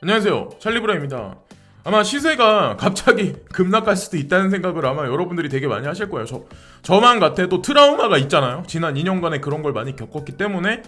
안녕하세요, 찰리브라입니다. 아마 시세가 갑자기 급락할 수도 있다는 생각을 아마 여러분들이 되게 많이 하실 거예요. 저만 같아도 트라우마가 있잖아요. 지난 2년간에 그런 걸 많이 겪었기 때문에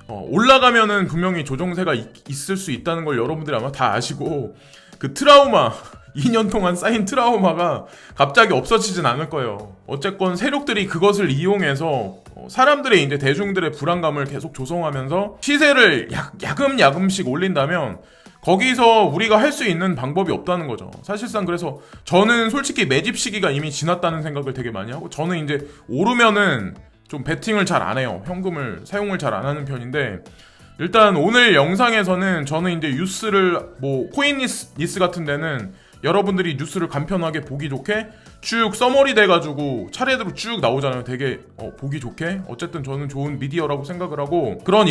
올라가면은 분명히 조정세가 있을 수 있다는 걸 여러분들이 아마 다 아시고, 그 트라우마 2년 동안 쌓인 트라우마가 갑자기 없어지진 않을 거예요. 어쨌건 세력들이 그것을 이용해서 사람들의 이제 대중들의 불안감을 계속 조성하면서 시세를 야금야금씩 올린다면 거기서 우리가 할 수 있는 방법이 없다는 거죠. 사실상 그래서 저는 솔직히 매집 시기가 이미 지났다는 생각을 되게 많이 하고, 저는 이제 오르면은 좀 베팅을 잘 안 해요. 현금을 사용을 잘 안 하는 편인데, 일단 오늘 영상에서는 저는 이제 뉴스를 코인니스 같은 데는 여러분들이 뉴스를 간편하게 보기 좋게 쭉 서머리 돼가지고 차례대로 쭉 나오잖아요. 되게 보기 좋게. 어쨌든 저는 좋은 미디어라고 생각을 하고, 그런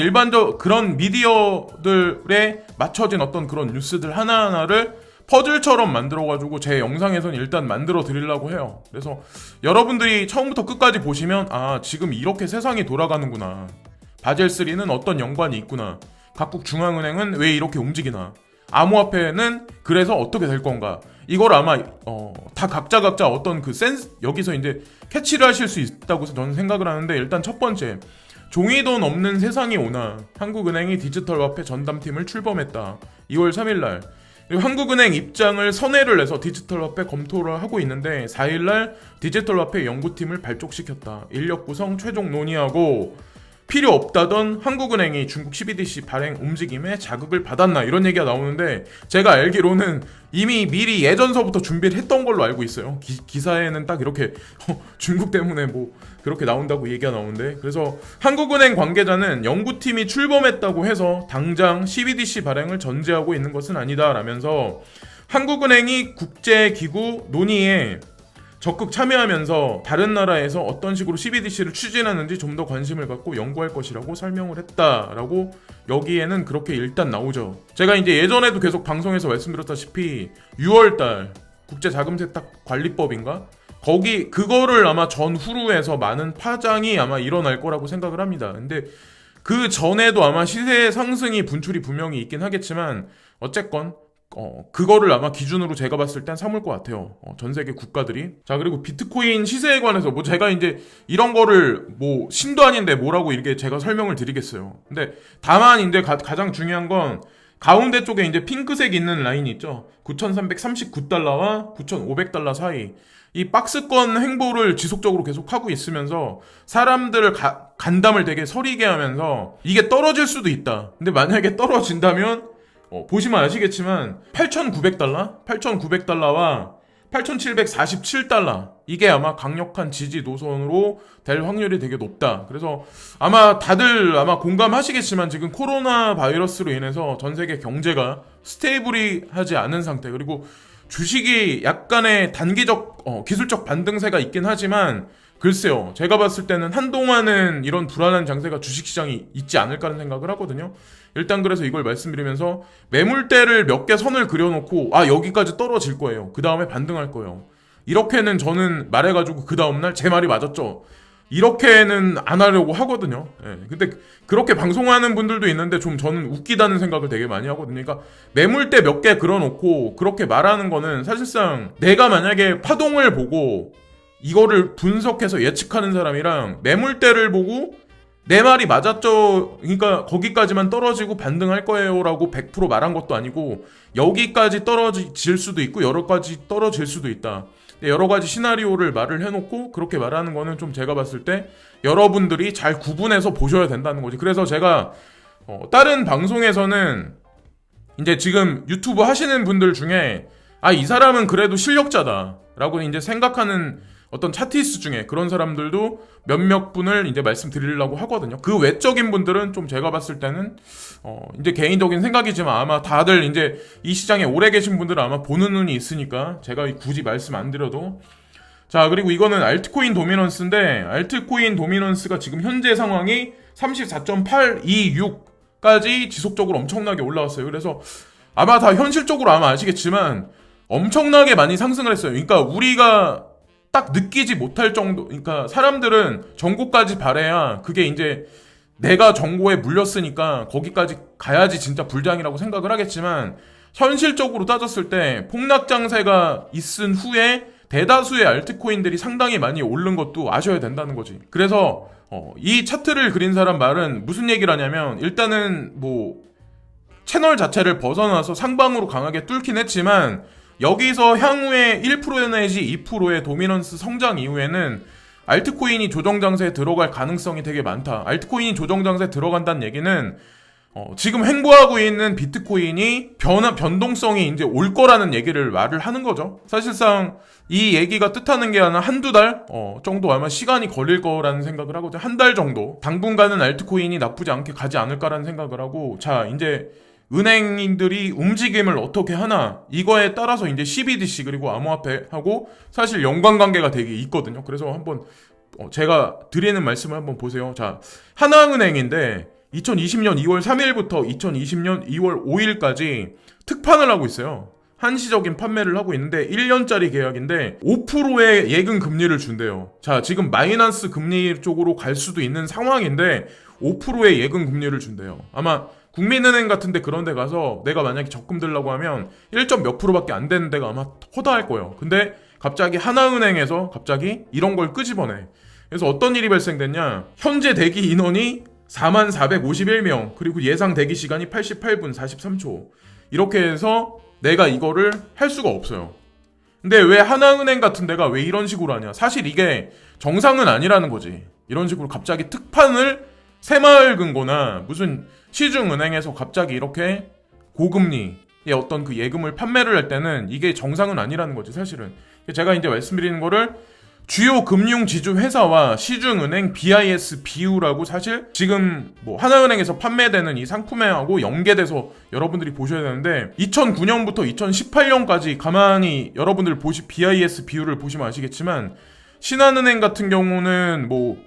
그런 미디어들에 맞춰진 어떤 그런 뉴스들 하나하나를 퍼즐처럼 만들어가지고 제 영상에서는 일단 만들어 드리려고 해요. 그래서 여러분들이 처음부터 끝까지 보시면, 아, 지금 이렇게 세상이 돌아가는구나, 바젤3는 어떤 연관이 있구나, 각국 중앙은행은 왜 이렇게 움직이나, 암호화폐는 그래서 어떻게 될 건가, 이걸 아마 다 각자 어떤 그 센스, 여기서 이제 캐치를 하실 수 있다고 저는 생각을 하는데, 일단 첫 번째, 종이돈 없는 세상이 오나 한국은행이 디지털화폐 전담팀을 출범했다. 2월 3일날. 그리고 한국은행 입장을 선회를 해서 디지털화폐 검토를 하고 있는데, 4일날 디지털화폐 연구팀을 발족시켰다. 인력 구성 최종 논의하고, 필요 없다던 한국은행이 중국 CBDC 발행 움직임에 자극을 받았나, 이런 얘기가 나오는데, 제가 알기로는 이미 미리 예전서부터 준비를 했던 걸로 알고 있어요. 기사에는 딱 이렇게 중국 때문에 그렇게 나온다고 얘기가 나오는데, 그래서 한국은행 관계자는 연구팀이 출범했다고 해서 당장 CBDC 발행을 전제하고 있는 것은 아니다 라면서, 한국은행이 국제기구 논의에 적극 참여하면서 다른 나라에서 어떤 식으로 CBDC를 추진하는지 좀 더 관심을 갖고 연구할 것이라고 설명을 했다라고 여기에는 그렇게 일단 나오죠. 제가 이제 예전에도 계속 방송에서 말씀드렸다시피 6월달 국제자금세탁관리법인가? 그거를 아마 전후로 해서 많은 파장이 아마 일어날 거라고 생각을 합니다. 근데 그 전에도 아마 시세 상승이 분출이 분명히 있긴 하겠지만, 어쨌건 그거를 아마 기준으로 제가 봤을 땐 삼을 것 같아요. 전 세계 국가들이. 자, 그리고 비트코인 시세에 관해서 제가 이제 이런 거를 신도 아닌데 뭐라고 이렇게 제가 설명을 드리겠어요. 근데 다만 이제 가장 중요한 건 가운데 쪽에 이제 핑크색 있는 라인이 있죠. 9,339달러와 9,500달러 사이. 이 박스권 행보를 지속적으로 계속 하고 있으면서 사람들을 간담을 되게 서리게 하면서 이게 떨어질 수도 있다. 근데 만약에 떨어진다면 보시면 아시겠지만 8,900달러와 8,747달러, 이게 아마 강력한 지지 노선으로 될 확률이 되게 높다. 그래서 다들 공감하시겠지만, 지금 코로나 바이러스로 인해서 전 세계 경제가 스테이블하지 않은 상태, 그리고 주식이 약간의 단기적 기술적 반등세가 있긴 하지만, 글쎄요, 제가 봤을 때는 한동안은 이런 불안한 장세가 주식시장이 있지 않을까 하는 생각을 하거든요. 일단 그래서 이걸 말씀드리면서, 매물대를 몇 개 선을 그려놓고 여기까지 떨어질 거예요, 그 다음에 반등할 거예요, 이렇게는 저는 말해가지고 그 다음날 제 말이 맞았죠, 이렇게는 안 하려고 하거든요. 근데 그렇게 방송하는 분들도 있는데 좀 저는 웃기다는 생각을 되게 많이 하거든요. 그러니까 매물대 몇 개 그려놓고 그렇게 말하는 거는, 사실상 내가 만약에 파동을 보고 이거를 분석해서 예측하는 사람이랑 매물대를 보고 내 말이 맞았죠, 그러니까 거기까지만 떨어지고 반등할 거예요 라고 100% 말한 것도 아니고, 여기까지 떨어질 수도 있고 여러 가지 떨어질 수도 있다, 여러 가지 시나리오를 말을 해놓고 그렇게 말하는 거는 좀 제가 봤을 때 여러분들이 잘 구분해서 보셔야 된다는 거지. 그래서 제가 다른 방송에서는 이제 지금 유튜브 하시는 분들 중에 이 사람은 그래도 실력자다 라고 이제 생각하는 어떤 차티스 중에 그런 사람들도 몇몇 분을 이제 말씀드리려고 하거든요. 그 외적인 분들은 좀 제가 봤을 때는 이제 개인적인 생각이지만, 아마 다들 이제 이 시장에 오래 계신 분들은 아마 보는 눈이 있으니까 제가 굳이 말씀 안 드려도. 자, 그리고 이거는 알트코인 도미넌스인데, 알트코인 도미넌스가 지금 현재 상황이 34.826까지 지속적으로 엄청나게 올라왔어요. 그래서 아마 다 현실적으로 아시겠지만 엄청나게 많이 상승을 했어요. 그러니까 우리가 딱 느끼지 못할 정도, 그러니까 사람들은 정고까지 바래야 그게 이제 내가 정고에 물렸으니까 거기까지 가야지 진짜 불장이라고 생각을 하겠지만, 현실적으로 따졌을 때 폭락 장세가 있은 후에 대다수의 알트코인들이 상당히 많이 오른 것도 아셔야 된다는 거지. 그래서 이 차트를 그린 사람 말은 무슨 얘기를 하냐면, 일단은 뭐 채널 자체를 벗어나서 상방으로 강하게 뚫긴 했지만 여기서 향후에 1% 내지 2%의 도미넌스 성장 이후에는 알트코인이 조정장세에 들어갈 가능성이 되게 많다. 알트코인이 조정장세에 들어간다는 얘기는 지금 행보하고 있는 비트코인이 변동성이 이제 올 거라는 얘기를 말을 하는 거죠. 사실상 이 얘기가 뜻하는 게 한두 달 정도 아마 시간이 걸릴 거라는 생각을 하거든요. 한 달 정도. 당분간은 알트코인이 나쁘지 않게 가지 않을까라는 생각을 하고, 자, 이제 은행인들이 움직임을 어떻게 하나, 이거에 따라서 이제 CBDC 그리고 암호화폐하고 사실 연관관계가 되게 있거든요. 그래서 한번 제가 드리는 말씀을 한번 보세요. 자, 하나은행인데 2020년 2월 3일부터 2020년 2월 5일까지 특판을 하고 있어요. 한시적인 판매를 하고 있는데 1년짜리 계약인데 5%의 예금 금리를 준대요. 자, 지금 마이너스 금리 쪽으로 갈 수도 있는 상황인데 5%의 예금 금리를 준대요. 아마 국민은행 같은 데 그런 데 가서 내가 만약에 적금 들라고 하면 1점 몇 프로밖에 안 되는 데가 아마 허다할 거예요. 근데 갑자기 하나은행에서 갑자기 이런 걸 끄집어내. 그래서 어떤 일이 발생됐냐, 현재 대기 인원이 4451명, 그리고 예상 대기 시간이 88분 43초. 이렇게 해서 내가 이거를 할 수가 없어요. 근데 왜 하나은행 같은 데가 왜 이런 식으로 하냐, 사실 이게 정상은 아니라는 거지. 이런 식으로 갑자기 특판을 새마을금고나 무슨 시중은행에서 갑자기 이렇게 고금리의 어떤 그 예금을 판매를 할 때는 이게 정상은 아니라는 거지, 사실은. 제가 이제 말씀드리는 거를 주요 금융지주 회사와 시중은행 BIS 비율하고 사실 지금 뭐 하나은행에서 판매되는 이 상품하고 연계돼서 여러분들이 보셔야 되는데, 2009년부터 2018년까지 가만히 여러분들 BIS 비율을 보시면 아시겠지만, 신한은행 같은 경우는 뭐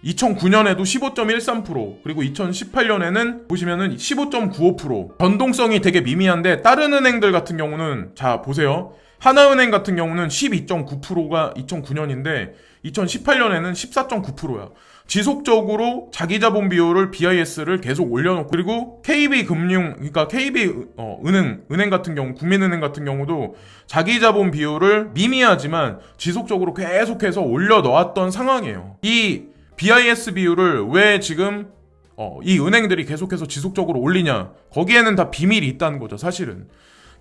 2009년에도 15.13%, 그리고 2018년에는 보시면은 15.95%. 변동성이 되게 미미한데, 다른 은행들 같은 경우는, 자, 보세요. 하나은행 같은 경우는 12.9%가 2009년인데 2018년에는 14.9%야. 지속적으로 자기자본 비율을 BIS를 계속 올려놓고, 그리고 KB금융, 그러니까 은행 같은 경우, 국민은행 같은 경우도 자기자본 비율을 미미하지만 지속적으로 계속해서 올려놓았던 상황이에요. 이 BIS 비율을 왜 지금 이 은행들이 계속해서 지속적으로 올리냐, 거기에는 다 비밀이 있다는 거죠, 사실은.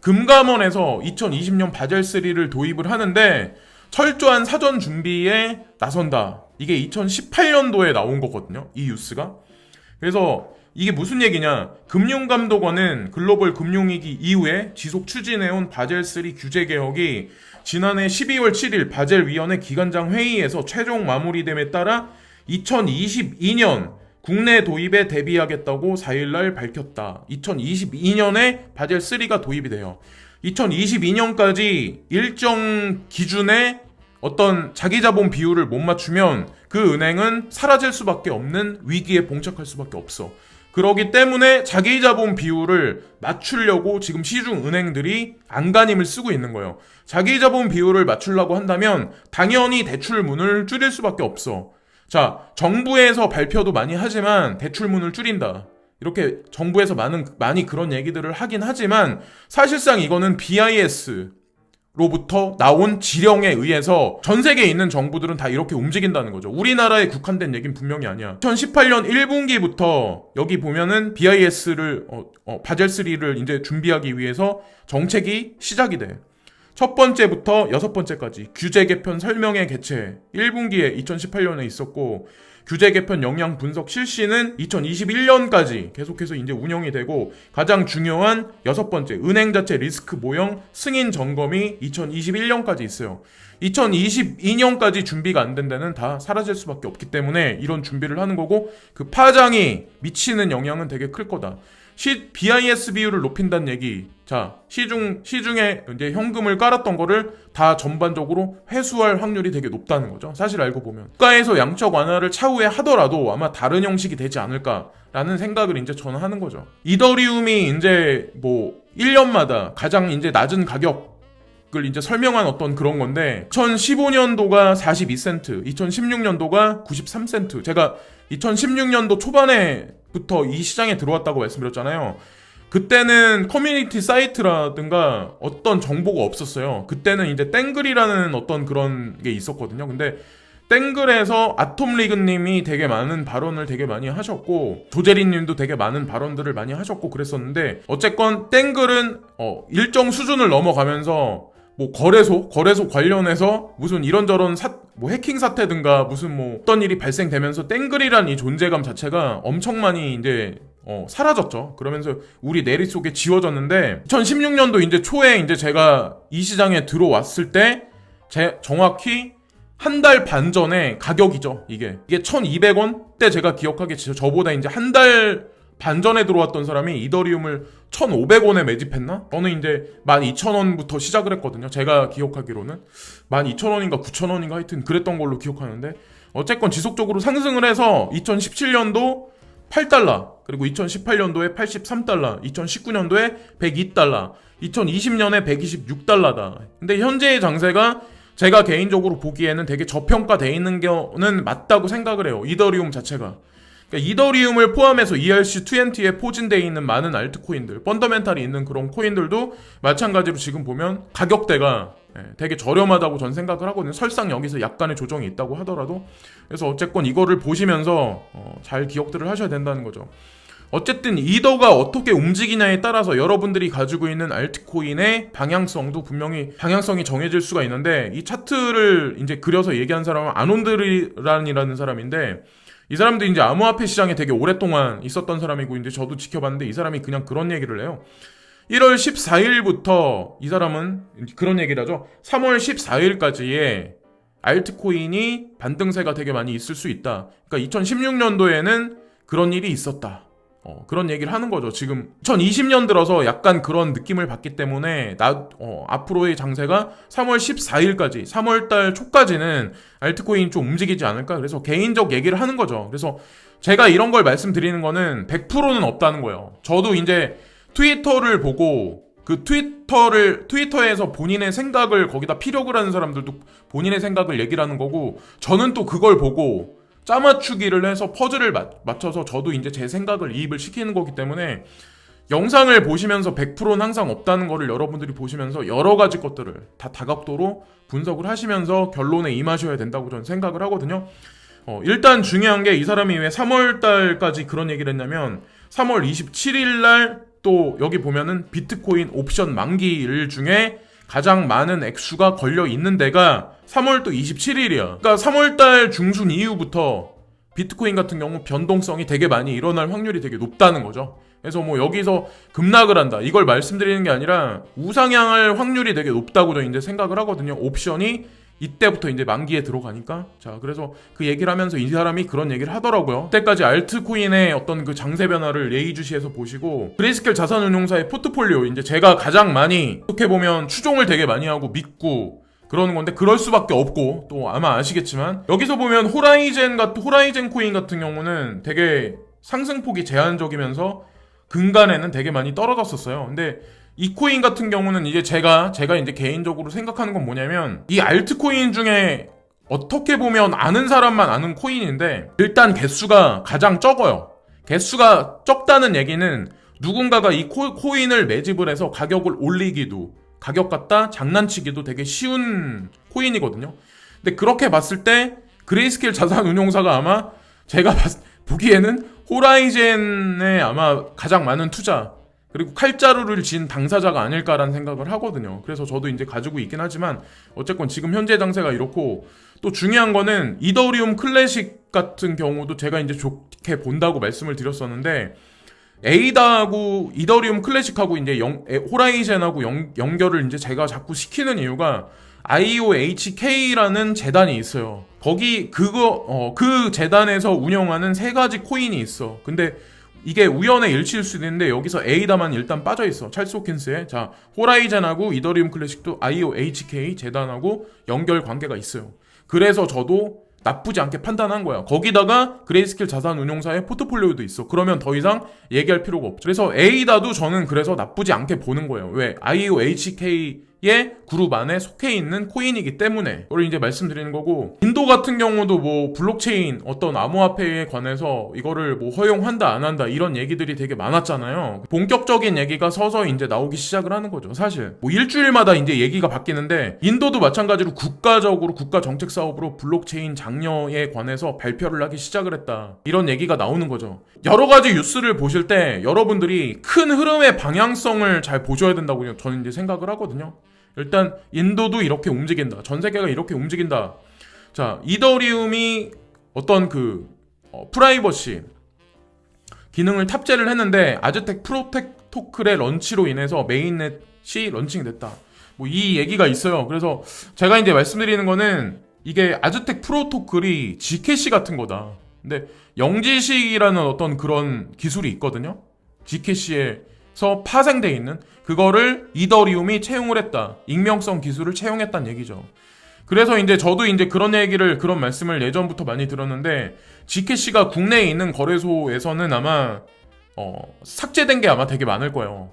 금감원에서 2020년 바젤3를 도입을 하는데 철저한 사전 준비에 나선다. 이게 2018년도에 나온 거거든요, 이 뉴스가. 그래서 이게 무슨 얘기냐, 금융감독원은 글로벌 금융위기 이후에 지속 추진해온 바젤3 규제 개혁이 지난해 12월 7일 바젤위원회 기관장 회의에서 최종 마무리됨에 따라 2022년 국내 도입에 대비하겠다고 4일날 밝혔다. 2022년에 바젤3가 도입이 돼요. 2022년까지 일정 기준의 어떤 자기자본 비율을 못 맞추면 그 은행은 사라질 수밖에 없는 위기에 봉착할 수밖에 없어. 그러기 때문에 자기자본 비율을 맞추려고 지금 시중 은행들이 안간힘을 쓰고 있는 거예요. 자기자본 비율을 맞추려고 한다면 당연히 대출문을 줄일 수밖에 없어. 자, 정부에서 발표도 많이 하지만 대출문을 줄인다, 이렇게 정부에서 많이 그런 얘기들을 하긴 하지만 사실상 이거는 BIS로부터 나온 지령에 의해서 전 세계에 있는 정부들은 다 이렇게 움직인다는 거죠. 우리나라에 국한된 얘기는 분명히 아니야. 2018년 1분기부터 여기 보면은 BIS를 바젤3를 이제 준비하기 위해서 정책이 시작이 돼. 첫 번째부터 여섯 번째까지 규제 개편 설명회 개최 1분기에 2018년에 있었고, 규제 개편 영향 분석 실시는 2021년까지 계속해서 이제 운영이 되고, 가장 중요한 여섯 번째 은행 자체 리스크 모형 승인 점검이 2021년까지 있어요. 2022년까지 준비가 안 된 데는 다 사라질 수밖에 없기 때문에 이런 준비를 하는 거고, 그 파장이 미치는 영향은 되게 클 거다. BIS 비율을 높인다는 얘기. 자, 시중에 이제 현금을 깔았던 거를 다 전반적으로 회수할 확률이 되게 높다는 거죠, 사실 알고 보면. 국가에서 양적 완화를 차후에 하더라도 아마 다른 형식이 되지 않을까라는 생각을 이제 저는 하는 거죠. 이더리움이 이제 뭐 1년마다 가장 이제 낮은 가격을 이제 설명한 어떤 그런 건데, 2015년도가 42센트, 2016년도가 93센트. 제가 2016년도 초반에부터 이 시장에 들어왔다고 말씀드렸잖아요. 그때는 커뮤니티 사이트라든가 어떤 정보가 없었어요. 그때는 이제 땡글이라는 어떤 그런 게 있었거든요. 근데 땡글에서 아톰리그님이 되게 많은 발언을 되게 많이 하셨고, 조제리님도 되게 많은 발언들을 많이 하셨고 그랬었는데, 어쨌건 땡글은 일정 수준을 넘어가면서 뭐 거래소 관련해서 무슨 이런저런 뭐 해킹 사태든가 무슨 뭐 어떤 일이 발생되면서 땡글이란 이 존재감 자체가 엄청 많이 이제 사라졌죠. 그러면서 우리 내리 속에 지워졌는데, 2016년도 이제 초에 이제 제가 이 시장에 들어왔을 때 정확히 한 달 반 전에 가격이죠. 이게 1200원 때 제가 기억하기에 저보다 이제 한 달 반 전에 들어왔던 사람이 이더리움을 1500원에 매집했나? 저는 이제 12,000원부터 시작을 했거든요. 제가 기억하기로는 12,000원인가 9,000원인가 하여튼 그랬던 걸로 기억하는데, 어쨌건 지속적으로 상승을 해서 2017년도 8달러, 그리고 2018년도에 83달러, 2019년도에 102달러, 2020년에 126달러다. 근데 현재의 장세가 제가 개인적으로 보기에는 되게 저평가되어 있는 거는 맞다고 생각을 해요. 이더리움 자체가. 그러니까 이더리움을 포함해서 ERC20에 포진되어 있는 많은 알트코인들, 펀더멘탈이 있는 그런 코인들도 마찬가지로 지금 보면 가격대가 되게 저렴하다고 전 생각을 하거든요. 설상 여기서 약간의 조정이 있다고 하더라도. 그래서 어쨌건 이거를 보시면서 잘 기억들을 하셔야 된다는 거죠. 어쨌든 이더가 어떻게 움직이냐에 따라서 여러분들이 가지고 있는 알트코인의 방향성도 분명히 방향성이 정해질 수가 있는데, 이 차트를 이제 그려서 얘기한 사람은 아논드란이라는 사람인데, 이 사람도 이제 암호화폐 시장에 되게 오랫동안 있었던 사람이고, 이제 저도 지켜봤는데 이 사람이 그냥 그런 얘기를 해요. 1월 14일부터 이 사람은 그런 얘기를 하죠. 3월 14일까지의 알트코인이 반등세가 되게 많이 있을 수 있다. 그러니까 2016년도에는 그런 일이 있었다. 그런 얘기를 하는 거죠. 지금 2020년 들어서 약간 그런 느낌을 받기 때문에 앞으로의 장세가 3월 14일까지 3월달 초까지는 알트코인 좀 움직이지 않을까. 그래서 개인적 얘기를 하는 거죠. 그래서 제가 이런 걸 말씀드리는 거는 100%는 없다는 거예요. 저도 이제 트위터를 보고 그 트위터에서 본인의 생각을 거기다 피력을 하는 사람들도 본인의 생각을 얘기를 하는 거고, 저는 또 그걸 보고 짜맞추기를 해서 퍼즐을 맞춰서 저도 이제 제 생각을 이입을 시키는 거기 때문에, 영상을 보시면서 100%는 항상 없다는 거를 여러분들이 보시면서 여러 가지 것들을 다 다각도로 분석을 하시면서 결론에 임하셔야 된다고 저는 생각을 하거든요. 일단 중요한 게, 이 사람이 왜 3월달까지 그런 얘기를 했냐면, 3월 27일 날 또 여기 보면은 비트코인 옵션 만기일 중에 가장 많은 액수가 걸려 있는 데가 3월 또 27일이야. 그러니까 3월달 중순 이후부터 비트코인 같은 경우 변동성이 되게 많이 일어날 확률이 되게 높다는 거죠. 그래서 뭐 여기서 급락을 한다, 이걸 말씀드리는 게 아니라 우상향할 확률이 되게 높다고 저는 이제 생각을 하거든요. 옵션이 이때부터 이제 만기에 들어가니까. 자, 그래서 그 얘기를 하면서 이 사람이 그런 얘기를 하더라고요. 그때까지 알트코인의 어떤 그 장세 변화를 예의주시해서 보시고, 그레이스케일 자산운용사의 포트폴리오, 이제 제가 가장 많이 어떻게 보면 추종을 되게 많이 하고 믿고 그러는 건데, 그럴 수밖에 없고, 또 아마 아시겠지만 여기서 보면 호라이젠 코인 같은 경우는 되게 상승폭이 제한적이면서 근간에는 되게 많이 떨어졌었어요. 근데 이 코인 같은 경우는 이제 제가 이제 개인적으로 생각하는 건 뭐냐면, 이 알트코인 중에 어떻게 보면 아는 사람만 아는 코인인데, 일단 개수가 가장 적어요. 개수가 적다는 얘기는 누군가가 이 코인을 매집을 해서 가격을 올리기도, 가격 갖다 장난치기도 되게 쉬운 코인이거든요. 근데 그렇게 봤을 때 그레이스케일 자산운용사가 아마 제가 보기에는 호라이젠에 아마 가장 많은 투자, 그리고 칼자루를 진 당사자가 아닐까라는 생각을 하거든요. 그래서 저도 이제 가지고 있긴 하지만, 어쨌건 지금 현재 장세가 이렇고, 또 중요한 거는 이더리움 클래식 같은 경우도 제가 이제 좋게 본다고 말씀을 드렸었는데, 에이다하고 이더리움 클래식하고 이제 호라이젠하고 연결을 이제 제가 자꾸 시키는 이유가, IOHK라는 재단이 있어요. 거기 그 재단에서 운영하는 3가지 코인이 있어. 근데 이게 우연의 일치일 수도 있는데, 여기서 에이다만 일단 빠져있어. 찰스 호킨스에. 자, 호라이젠하고 이더리움 클래식도 IOHK 재단하고 연결 관계가 있어요. 그래서 저도 나쁘지 않게 판단한 거야. 거기다가 그레이스케일 자산운용사의 포트폴리오도 있어. 그러면 더 이상 얘기할 필요가 없죠. 그래서 에이다도 저는 그래서 나쁘지 않게 보는 거예요. 왜? IOHK 그룹 안에 속해 있는 코인이기 때문에 그걸 이제 말씀드리는 거고, 인도 같은 경우도 뭐 블록체인 어떤 암호화폐에 관해서 이거를 뭐 허용한다 안 한다 이런 얘기들이 되게 많았잖아요. 본격적인 얘기가 서서히 이제 나오기 시작을 하는 거죠. 사실 뭐 일주일마다 이제 얘기가 바뀌는데, 인도도 마찬가지로 국가적으로 국가 정책 사업으로 블록체인 장려에 관해서 발표를 하기 시작을 했다, 이런 얘기가 나오는 거죠. 여러 가지 뉴스를 보실 때 여러분들이 큰 흐름의 방향성을 잘 보셔야 된다고 저는 이제 생각을 하거든요. 일단 인도도 이렇게 움직인다, 전 세계가 이렇게 움직인다. 자, 이더리움이 어떤 프라이버시 기능을 탑재를 했는데 아즈텍 프로토콜의 런치로 인해서 메인넷이 런칭됐다, 뭐 이 얘기가 있어요. 그래서 제가 이제 말씀드리는 거는, 이게 아즈텍 프로토콜이 Gcash 같은 거다. 근데 영지식이라는 어떤 그런 기술이 있거든요. Gcash에서 파생돼 있는 그거를 이더리움이 채용을 했다, 익명성 기술을 채용했다는 얘기죠. 그래서 이제 저도 이제 그런 말씀을 예전부터 많이 들었는데, Gcash가 국내에 있는 거래소에서는 아마 삭제된 게 아마 되게 많을 거예요.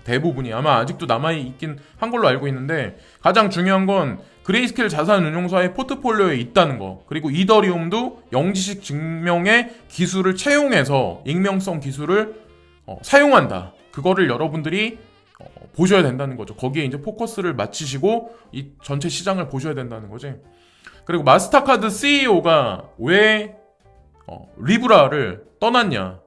대부분이 아마 아직도 남아있긴 한 걸로 알고 있는데, 가장 중요한 건 그레이스케일 자산운용사의 포트폴리오에 있다는 거, 그리고 이더리움도 영지식 증명의 기술을 채용해서 익명성 기술을 사용한다, 그거를 여러분들이 보셔야 된다는 거죠. 거기에 이제 포커스를 맞추시고 이 전체 시장을 보셔야 된다는 거지. 그리고 마스터카드 CEO가 왜 리브라를 떠났냐,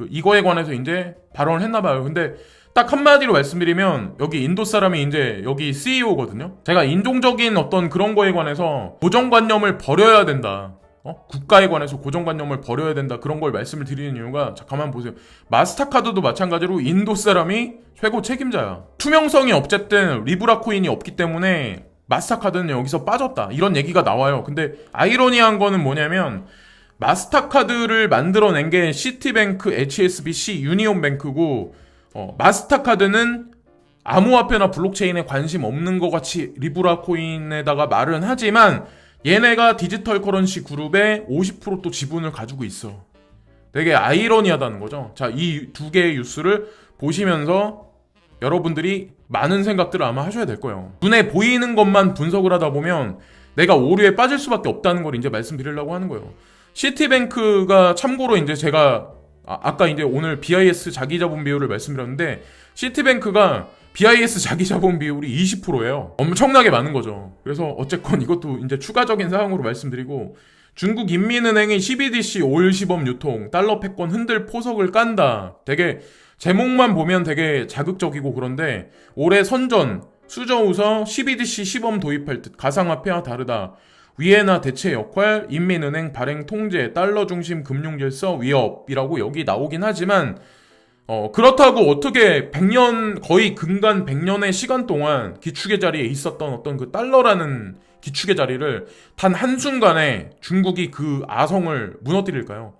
이거에 관해서 이제 발언을 했나봐요. 근데 딱 한마디로 말씀드리면, 여기 인도 사람이 이제 여기 CEO거든요. 제가 인종적인 어떤 그런 거에 관해서 고정관념을 버려야 된다, 국가에 관해서 고정관념을 버려야 된다, 그런 걸 말씀을 드리는 이유가, 자, 가만 보세요. 마스터카드도 마찬가지로 인도 사람이 최고 책임자야. 투명성이 어쨌든 리브라 코인이 없기 때문에 마스터카드는 여기서 빠졌다, 이런 얘기가 나와요. 근데 아이러니한 거는 뭐냐면, 마스터카드를 만들어낸 게 시티뱅크, HSBC, 유니온뱅크고, 마스터카드는 암호화폐나 블록체인에 관심 없는 것 같이 리브라 코인에다가 말은 하지만, 얘네가 디지털 커런시 그룹의 50% 또 지분을 가지고 있어. 되게 아이러니하다는 거죠. 자, 이 두 개의 뉴스를 보시면서 여러분들이 많은 생각들을 아마 하셔야 될 거예요. 눈에 보이는 것만 분석을 하다 보면 내가 오류에 빠질 수밖에 없다는 걸 이제 말씀드리려고 하는 거예요. 시티뱅크가 참고로 이제 제가 아까 이제 오늘 BIS 자기자본 비율을 말씀드렸는데, 시티뱅크가 BIS 자기자본 비율이 20%예요. 엄청나게 많은 거죠. 그래서 어쨌건 이것도 이제 추가적인 사항으로 말씀드리고, 중국 인민은행이 CBDC 올 시범 유통, 달러 패권 흔들 포석을 깐다. 되게 제목만 보면 되게 자극적이고 그런데, 올해 선전 수저우서 CBDC 시범 도입할 듯, 가상화폐와 다르다. 위에나 대체 역할, 인민은행 발행 통제, 달러 중심 금융질서 위협이라고 여기 나오긴 하지만, 그렇다고 어떻게 100년, 거의 근간 100년의 시간 동안 기축의 자리에 있었던 어떤 그 달러라는 기축의 자리를 단 한순간에 중국이 그 아성을 무너뜨릴까요?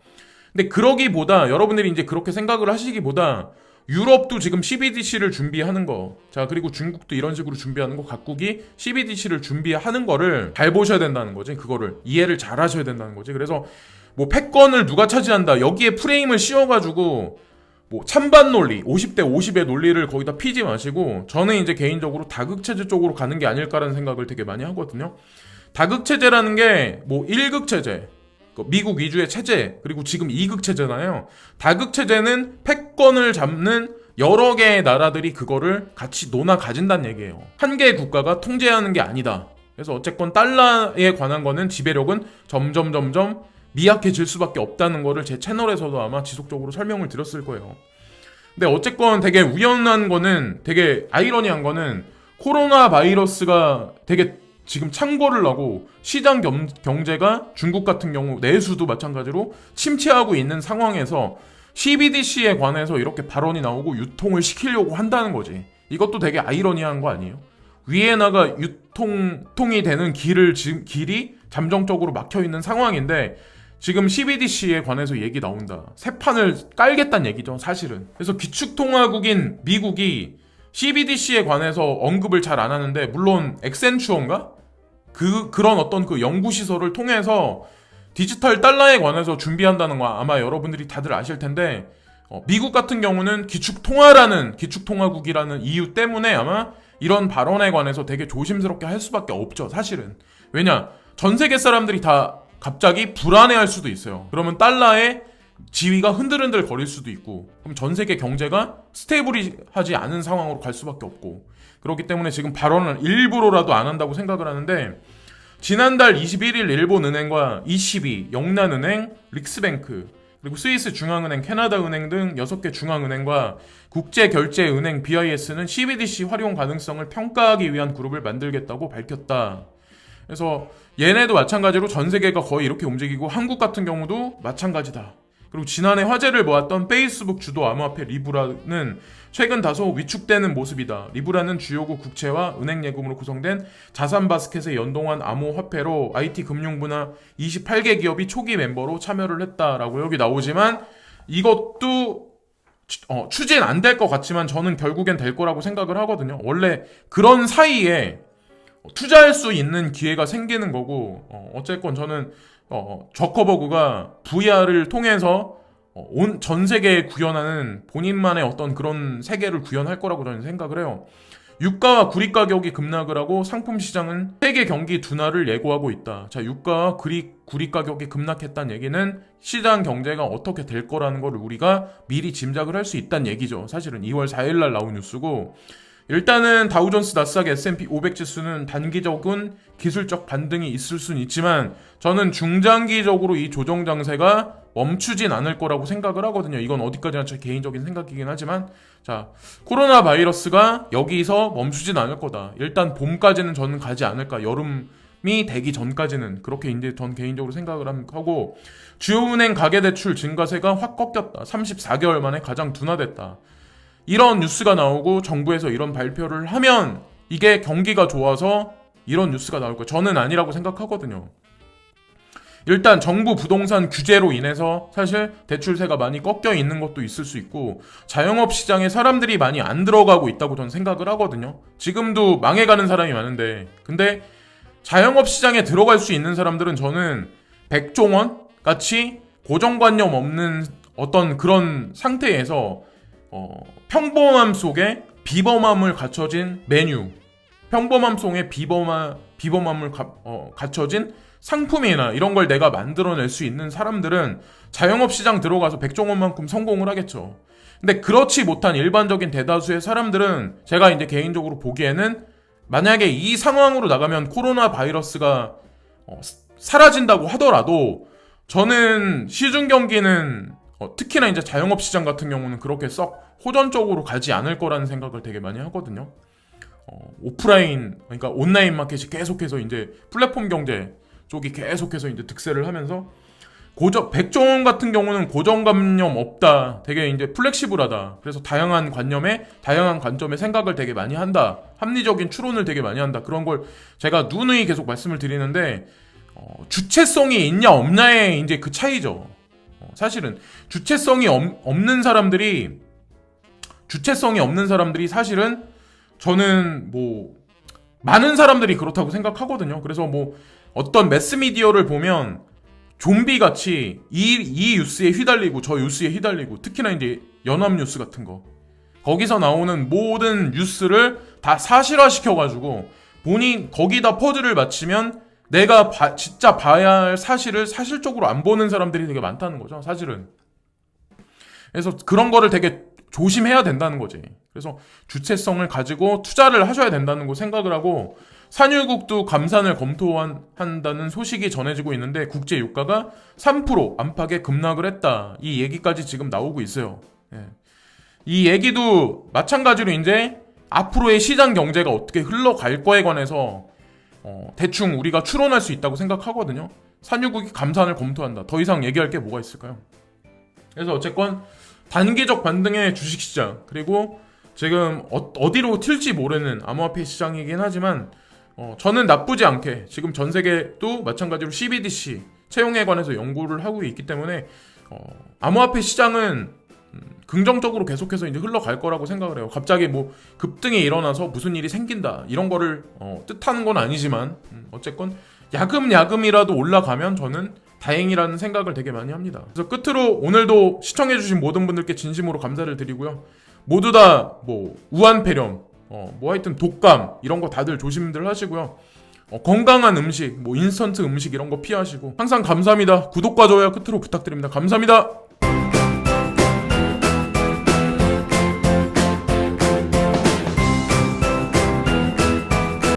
근데 그러기보다, 여러분들이 이제 그렇게 생각을 하시기보다, 유럽도 지금 CBDC를 준비하는 거, 자, 그리고 중국도 이런 식으로 준비하는 거, 각국이 CBDC를 준비하는 거를 잘 보셔야 된다는 거지. 그거를 이해를 잘 하셔야 된다는 거지. 그래서 뭐 패권을 누가 차지한다, 여기에 프레임을 씌워가지고 뭐 찬반 논리, 50대 50의 논리를 거기다 피지 마시고, 저는 이제 개인적으로 다극체제 쪽으로 가는 게 아닐까라는 생각을 되게 많이 하거든요. 다극체제라는 게 뭐 1극체제, 미국 위주의 체제, 그리고 지금 2극체제잖아요. 다극체제는 패권을 잡는 여러 개의 나라들이 그거를 같이 논아 가진다는 얘기예요. 한 개의 국가가 통제하는 게 아니다. 그래서 어쨌건 달러에 관한 거는 지배력은 점점 미약해질 수밖에 없다는 거를 제 채널에서도 아마 지속적으로 설명을 드렸을 거예요. 근데 어쨌건 되게 우연한 거는, 되게 아이러니한 거는, 코로나 바이러스가 되게 지금 창궐을 하고 시장 경제가 중국 같은 경우 내수도 마찬가지로 침체하고 있는 상황에서 CBDC에 관해서 이렇게 발언이 나오고 유통을 시키려고 한다는 거지. 이것도 되게 아이러니한 거 아니에요? 위에나가 유통이 되는 길이 잠정적으로 막혀 있는 상황인데, 지금 CBDC에 관해서 얘기 나온다. 새 판을 깔겠다는 얘기죠, 사실은. 그래서 기축통화국인 미국이 CBDC에 관해서 언급을 잘 안 하는데, 물론 엑센추어인가? 그런 어떤 그 연구시설을 통해서 디지털 달러에 관해서 준비한다는 거 아마 여러분들이 다들 아실 텐데, 미국 같은 경우는 기축통화국이라는 이유 때문에 아마 이런 발언에 관해서 되게 조심스럽게 할 수밖에 없죠, 사실은. 왜냐? 전 세계 사람들이 다 갑자기 불안해할 수도 있어요. 그러면 달러의 지위가 흔들흔들 거릴 수도 있고, 그럼 전 세계 경제가 스테이블하지 않은 상황으로 갈 수밖에 없고, 그렇기 때문에 지금 발언을 일부러라도 안 한다고 생각을 하는데, 지난달 21일 일본은행과 ECB, 영란은행, 릭스뱅크, 그리고 스위스 중앙은행, 캐나다은행 등 6개 중앙은행과 국제결제은행 BIS는 CBDC 활용 가능성을 평가하기 위한 그룹을 만들겠다고 밝혔다. 그래서 얘네도 마찬가지로 전 세계가 거의 이렇게 움직이고, 한국 같은 경우도 마찬가지다. 그리고 지난해 화제를 모았던 페이스북 주도 암호화폐 리브라는 최근 다소 위축되는 모습이다. 리브라는 주요국 국채와 은행 예금으로 구성된 자산 바스켓에 연동한 암호화폐로 IT 금융 분야 28개 기업이 초기 멤버로 참여를 했다라고 여기 나오지만, 이것도 추진 안 될 것 같지만 저는 결국엔 될 거라고 생각을 하거든요. 원래 그런 사이에 투자할 수 있는 기회가 생기는 거고, 어쨌건 저는 저커버그가 VR을 통해서 전 세계에 구현하는 본인만의 어떤 그런 세계를 구현할 거라고 저는 생각을 해요. 유가와 구리 가격이 급락을 하고 상품 시장은 세계 경기 둔화를 예고하고 있다. 자, 유가와 구리 가격이 급락했다는 얘기는 시장 경제가 어떻게 될 거라는 걸 우리가 미리 짐작을 할 수 있다는 얘기죠. 사실은 2월 4일 날 나온 뉴스고, 일단은 다우존스, 나스닥, S&P 500 지수는 단기적인 기술적 반등이 있을 수는 있지만 저는 중장기적으로 이 조정 장세가 멈추진 않을 거라고 생각을 하거든요. 이건 어디까지나 제 개인적인 생각이긴 하지만, 자, 코로나 바이러스가 여기서 멈추진 않을 거다. 일단 봄까지는 저는 가지 않을까. 여름이 되기 전까지는 그렇게 이제 전 개인적으로 생각을 하고, 주요 은행 가계대출 증가세가 확 꺾였다. 34개월 만에 가장 둔화됐다. 이런 뉴스가 나오고 정부에서 이런 발표를 하면 이게 경기가 좋아서 이런 뉴스가 나올 거예요. 저는 아니라고 생각하거든요. 일단 정부 부동산 규제로 인해서 사실 대출세가 많이 꺾여 있는 것도 있을 수 있고, 자영업 시장에 사람들이 많이 안 들어가고 있다고 저는 생각을 하거든요. 지금도 망해가는 사람이 많은데, 근데 자영업 시장에 들어갈 수 있는 사람들은 저는 백종원 같이 고정관념 없는 어떤 그런 상태에서 평범함 속에 비범함을 갖춰진 메뉴, 평범함 속에 비범함을 갖춰진 상품이나 이런 걸 내가 만들어낼 수 있는 사람들은 자영업 시장 들어가서 백종원만큼 성공을 하겠죠. 근데 그렇지 못한 일반적인 대다수의 사람들은 제가 이제 개인적으로 보기에는, 만약에 이 상황으로 나가면 코로나 바이러스가 사라진다고 하더라도 저는 시중 경기는 특히나 이제 자영업 시장 같은 경우는 그렇게 썩 호전적으로 가지 않을 거라는 생각을 되게 많이 하거든요. 오프라인, 그러니까 온라인 마켓이 계속해서 이제 플랫폼 경제 쪽이 계속해서 이제 득세를 하면서, 백종원 같은 경우는 고정관념 없다. 되게 이제 플렉시블하다. 그래서 다양한 관점의 생각을 되게 많이 한다. 합리적인 추론을 되게 많이 한다. 그런 걸 제가 누누이 계속 말씀을 드리는데, 주체성이 있냐 없냐의 이제 그 차이죠. 사실은 주체성이 없는 사람들이 사실은 저는 많은 사람들이 그렇다고 생각하거든요. 그래서 어떤 매스미디어를 보면 좀비같이 이 뉴스에 휘달리고 저 뉴스에 휘달리고, 특히나 이제 연합뉴스 같은 거, 거기서 나오는 모든 뉴스를 다 사실화시켜가지고 거기다 퍼즐을 맞추면 내가 진짜 봐야 할 사실을 사실적으로 안 보는 사람들이 되게 많다는 거죠, 사실은. 그래서 그런 거를 되게 조심해야 된다는 거지. 그래서 주체성을 가지고 투자를 하셔야 된다는 거 생각을 하고, 산유국도 감산을 검토한다는 소식이 전해지고 있는데 국제 유가가 3% 안팎의 급락을 했다. 이 얘기까지 지금 나오고 있어요. 예. 이 얘기도 마찬가지로 이제 앞으로의 시장 경제가 어떻게 흘러갈 거에 관해서 대충 우리가 추론할 수 있다고 생각하거든요. 산유국이 감산을 검토한다. 더 이상 얘기할 게 뭐가 있을까요? 그래서 어쨌건 단기적 반등의 주식시장, 그리고 지금 어디로 튈지 모르는 암호화폐 시장이긴 하지만 저는 나쁘지 않게 지금 전 세계도 마찬가지로 CBDC 채용에 관해서 연구를 하고 있기 때문에 암호화폐 시장은 긍정적으로 계속해서 이제 흘러갈 거라고 생각을 해요. 갑자기 급등이 일어나서 무슨 일이 생긴다 이런 거를 뜻하는 건 아니지만 어쨌건 야금야금이라도 올라가면 저는 다행이라는 생각을 되게 많이 합니다. 그래서 끝으로 오늘도 시청해주신 모든 분들께 진심으로 감사를 드리고요. 모두 다 뭐 우한폐렴, 뭐 하여튼 독감 이런 거 다들 조심들 하시고요. 건강한 음식, 뭐 인스턴트 음식 이런 거 피하시고 항상 감사합니다. 구독과 좋아요 끝으로 부탁드립니다. 감사합니다.